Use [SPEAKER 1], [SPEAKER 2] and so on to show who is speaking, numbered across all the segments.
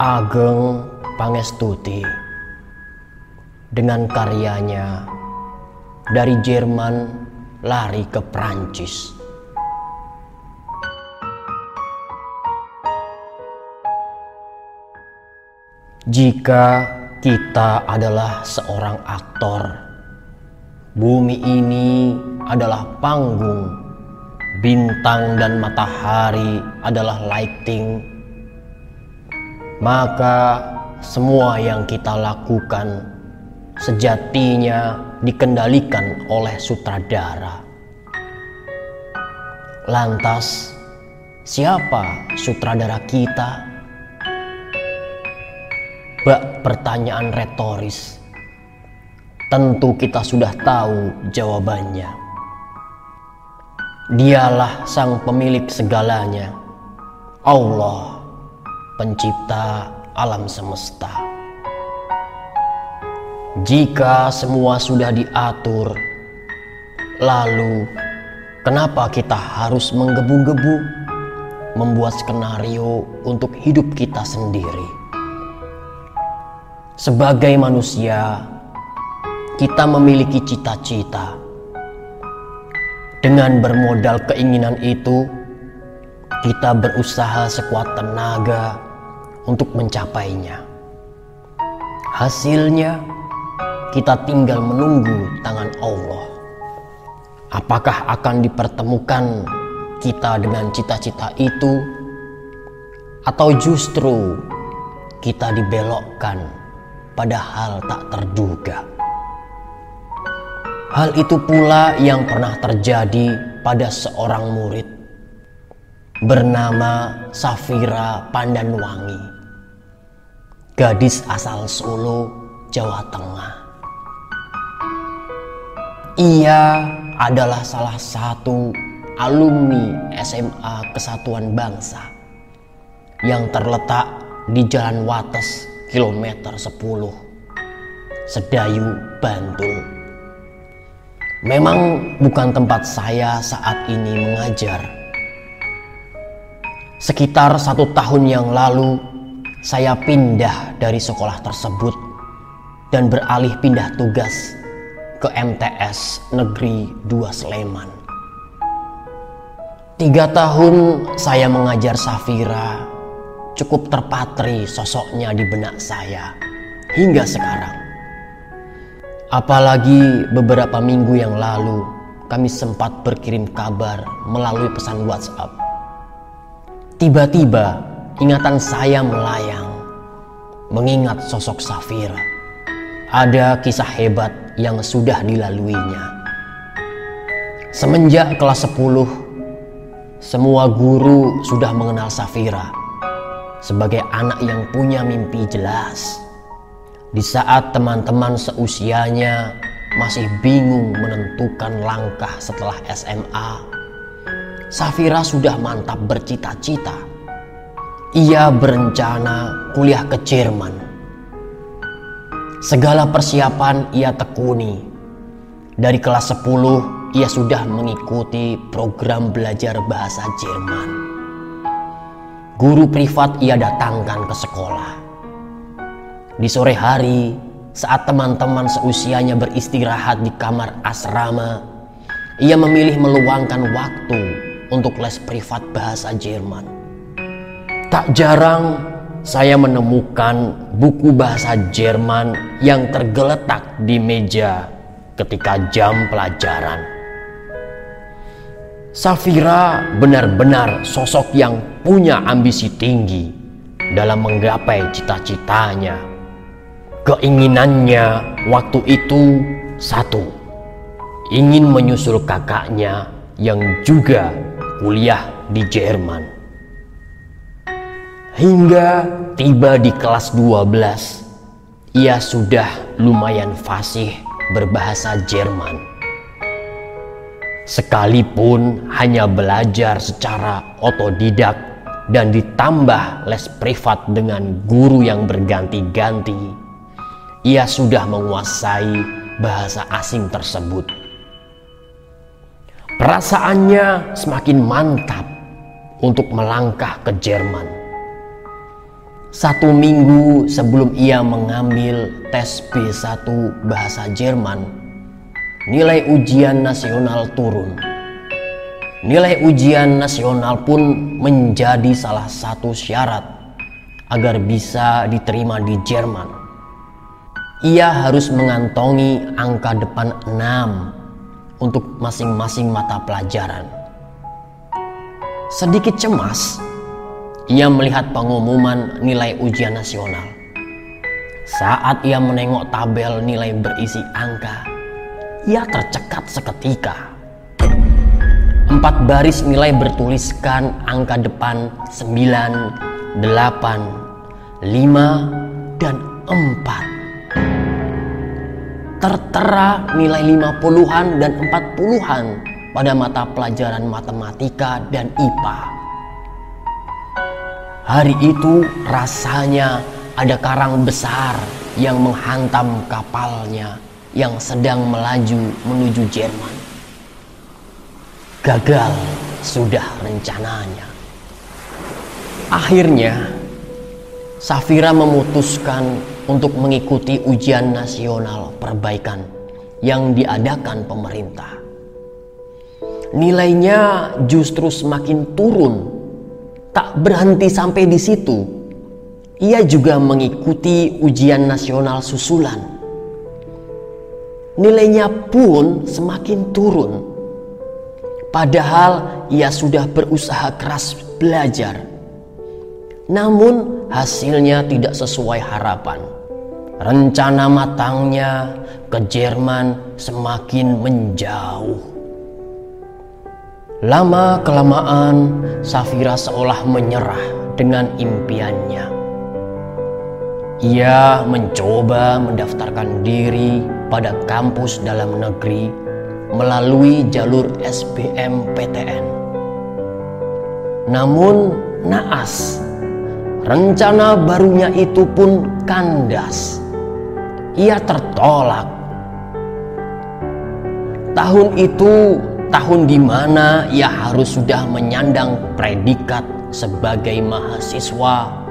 [SPEAKER 1] Ageng Pangestuti dengan karyanya dari Jerman lari ke Prancis. Jika kita adalah seorang aktor, bumi ini adalah panggung, bintang dan matahari adalah lighting, maka semua yang kita lakukan sejatinya dikendalikan oleh sutradara. Lantas, siapa sutradara kita? Bak pertanyaan retoris. Tentu kita sudah tahu jawabannya. Dialah sang pemilik segalanya, Allah, pencipta alam semesta. Jika semua sudah diatur, lalu kenapa kita harus menggebu-gebu membuat skenario untuk hidup kita sendiri? Sebagai manusia, kita memiliki cita-cita. Dengan bermodal keinginan itu, kita berusaha sekuat tenaga untuk mencapainya. Hasilnya, kita tinggal menunggu tangan Allah. Apakah akan dipertemukan kita dengan cita-cita itu, atau justru kita dibelokkan padahal tak terduga? Hal itu pula yang pernah terjadi pada seorang murid bernama Safira Pandanwangi, gadis asal Solo, Jawa Tengah. Ia adalah salah satu alumni SMA Kesatuan Bangsa yang terletak di Jalan Wates kilometer 10, Sedayu, Bantul. Memang bukan tempat saya saat ini mengajar. Sekitar 1 tahun yang lalu, saya pindah dari sekolah tersebut dan beralih pindah tugas ke MTS Negeri 2 Sleman. 3 tahun saya mengajar Safira, cukup terpatri sosoknya di benak saya hingga sekarang. Apalagi beberapa minggu yang lalu kami sempat berkirim kabar melalui pesan WhatsApp. Tiba-tiba ingatan saya melayang mengingat sosok Safira. Ada kisah hebat yang sudah dilaluinya. Semenjak kelas 10, semua guru sudah mengenal Safira sebagai anak yang punya mimpi jelas. Di saat teman-teman seusianya masih bingung menentukan langkah setelah SMA, Safira sudah mantap bercita-cita. Ia berencana kuliah ke Jerman. Segala persiapan ia tekuni. Dari kelas 10 ia sudah mengikuti program belajar bahasa Jerman. Guru privat ia datangkan ke sekolah. Di sore hari, saat teman-teman seusianya beristirahat di kamar asrama, ia memilih meluangkan waktu untuk les privat bahasa Jerman. Tak jarang saya menemukan buku bahasa Jerman yang tergeletak di meja ketika jam pelajaran. Safira benar-benar sosok yang punya ambisi tinggi dalam menggapai cita-citanya. Keinginannya waktu itu satu, ingin menyusul kakaknya yang juga kuliah di Jerman. Hingga tiba di kelas 12, ia sudah lumayan fasih berbahasa Jerman. Sekalipun hanya belajar secara otodidak dan ditambah les privat dengan guru yang berganti-ganti, ia sudah menguasai bahasa asing tersebut. Perasaannya semakin mantap untuk melangkah ke Jerman. 1 minggu sebelum ia mengambil tes B1 bahasa Jerman, nilai ujian nasional turun. Nilai ujian nasional pun menjadi salah satu syarat agar bisa diterima di Jerman. Ia harus mengantongi angka depan 6 untuk masing-masing mata pelajaran. Sedikit cemas, ia melihat pengumuman nilai ujian nasional. Saat ia menengok tabel nilai berisi angka, ia tercekat seketika. 4 baris nilai bertuliskan angka depan 9, 8, 5, dan 4. Tertera nilai 50-an dan 40-an pada mata pelajaran matematika dan IPA. Hari itu rasanya ada karang besar yang menghantam kapalnya yang sedang melaju menuju Jerman. Gagal sudah rencananya. Akhirnya Safira memutuskan untuk mengikuti ujian nasional perbaikan yang diadakan pemerintah. Nilainya justru semakin turun. Tak berhenti sampai di situ, ia juga mengikuti ujian nasional susulan. Nilainya pun semakin turun. Padahal ia sudah berusaha keras belajar. Namun hasilnya tidak sesuai harapan. Rencana matangnya ke Jerman semakin menjauh. Lama-kelamaan Safira seolah menyerah dengan impiannya. Ia mencoba mendaftarkan diri pada kampus dalam negeri melalui jalur SBMPTN. Namun naas, rencana barunya itu pun kandas. Ia tertolak. Tahun itu tahun di mana ia harus sudah menyandang predikat sebagai mahasiswa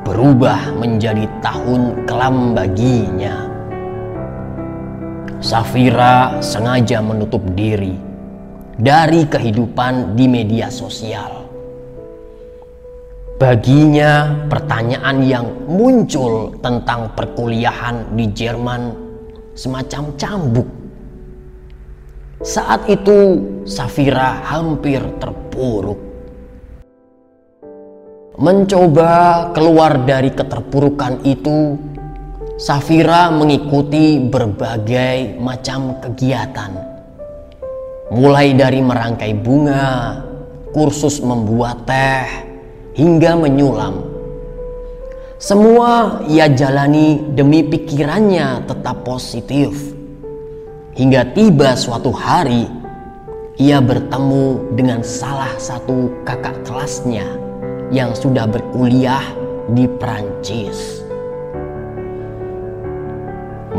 [SPEAKER 1] berubah menjadi tahun kelam baginya. Safira sengaja menutup diri dari kehidupan di media sosial. Baginya, pertanyaan yang muncul tentang perkuliahan di Jerman semacam cambuk. Saat itu, Safira hampir terpuruk. Mencoba keluar dari keterpurukan itu, Safira mengikuti berbagai macam kegiatan. Mulai dari merangkai bunga, kursus membuat teh, hingga menyulam. Semua ia jalani demi pikirannya tetap positif. Hingga tiba suatu hari, ia bertemu dengan salah satu kakak kelasnya yang sudah berkuliah di Prancis.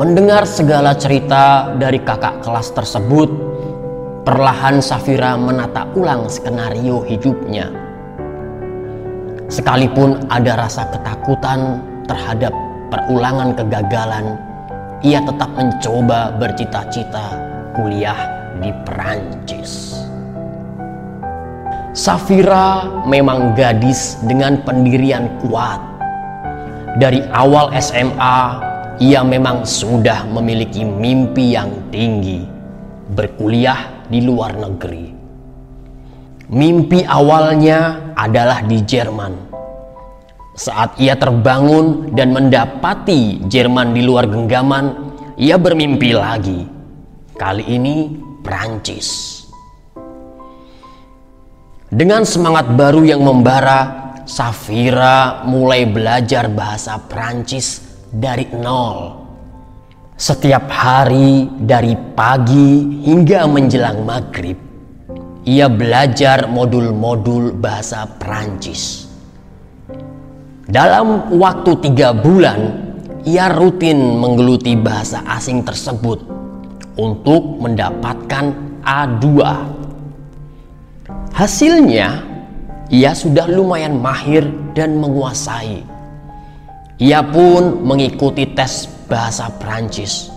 [SPEAKER 1] Mendengar segala cerita dari kakak kelas tersebut, perlahan Safira menata ulang skenario hidupnya. Sekalipun ada rasa ketakutan terhadap perulangan kegagalan, ia tetap mencoba bercita-cita kuliah di Perancis. Safira memang gadis dengan pendirian kuat. Dari awal SMA, ia memang sudah memiliki mimpi yang tinggi, berkuliah di luar negeri. Mimpi awalnya adalah di Jerman. Saat ia terbangun dan mendapati Jerman di luar genggaman, ia bermimpi lagi. Kali ini Prancis. Dengan semangat baru yang membara, Safira mulai belajar bahasa Prancis dari nol. Setiap hari dari pagi hingga menjelang maghrib, ia belajar modul-modul bahasa Prancis. Dalam waktu 3 bulan, ia rutin menggeluti bahasa asing tersebut untuk mendapatkan A2. Hasilnya, ia sudah lumayan mahir dan menguasai. Ia pun mengikuti tes bahasa Prancis.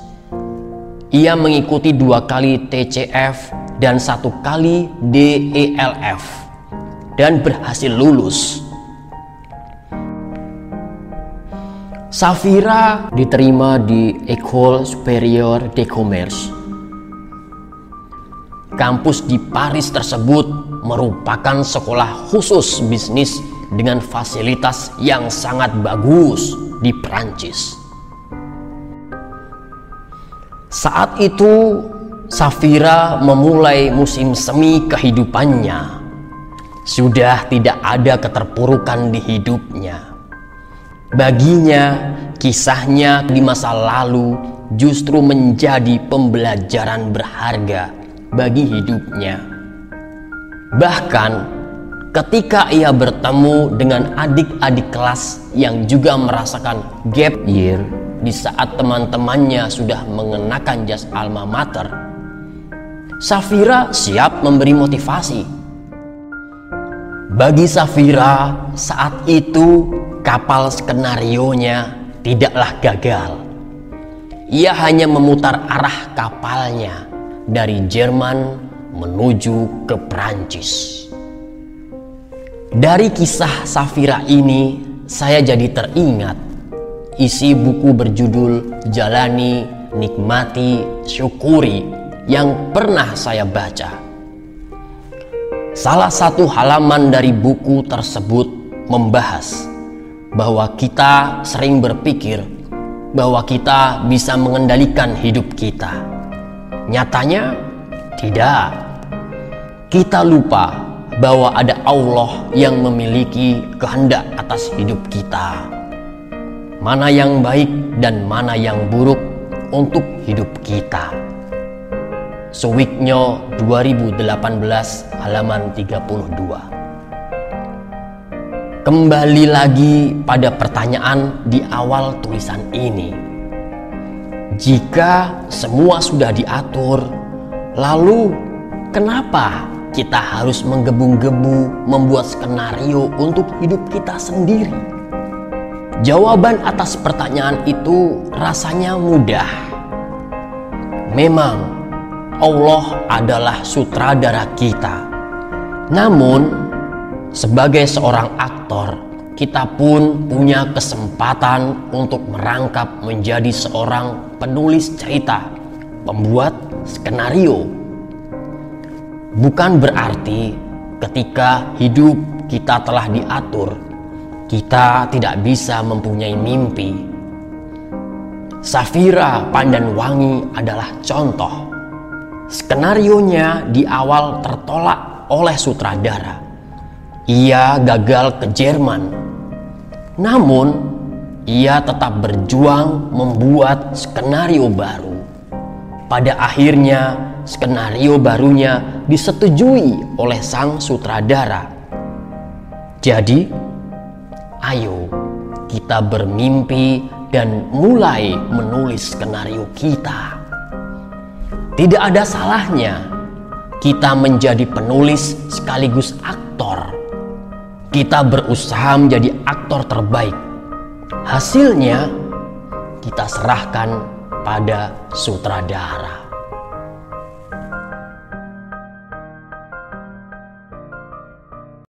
[SPEAKER 1] Ia mengikuti 2 kali TCF dan 1 kali DELF dan berhasil lulus. Safira diterima di École Supérieure de Commerce. Kampus di Paris tersebut merupakan sekolah khusus bisnis dengan fasilitas yang sangat bagus di Prancis. Saat itu Safira memulai musim semi kehidupannya. Sudah tidak ada keterpurukan di hidupnya. Baginya, kisahnya di masa lalu justru menjadi pembelajaran berharga bagi hidupnya. Bahkan ketika ia bertemu dengan adik-adik kelas yang juga merasakan gap year di saat teman-temannya sudah mengenakan jas alma mater, Safira siap memberi motivasi. Bagi Safira, saat itu kapal skenarionya tidaklah gagal. Ia hanya memutar arah kapalnya dari Jerman menuju ke Prancis. Dari kisah Safira ini, saya jadi teringat isi buku berjudul Jalani, Nikmati, Syukuri yang pernah saya baca. Salah satu halaman dari buku tersebut membahas bahwa kita sering berpikir bahwa kita bisa mengendalikan hidup kita. Nyatanya tidak. Kita lupa bahwa ada Allah yang memiliki kehendak atas hidup kita. Mana yang baik dan mana yang buruk untuk hidup kita. Suwiknyo 2018 halaman 32. Kembali lagi pada pertanyaan di awal tulisan ini. Jika semua sudah diatur, lalu kenapa kita harus menggebu-gebu membuat skenario untuk hidup kita sendiri? Jawaban atas pertanyaan itu rasanya mudah. Memang Allah adalah sutradara kita. Namun sebagai seorang aktor, kita pun punya kesempatan untuk merangkap menjadi seorang penulis cerita, pembuat skenario. Bukan berarti ketika hidup kita telah diatur, kita tidak bisa mempunyai mimpi. Safira Pandanwangi adalah contoh. Skenarionya di awal tertolak oleh sutradara. Ia gagal ke Jerman. Namun, ia tetap berjuang membuat skenario baru. Pada akhirnya, skenario barunya disetujui oleh sang sutradara. Jadi, ayo kita bermimpi dan mulai menulis skenario kita. Tidak ada salahnya kita menjadi penulis sekaligus aktor. Kita berusaha menjadi aktor terbaik. Hasilnya kita serahkan pada sutradara.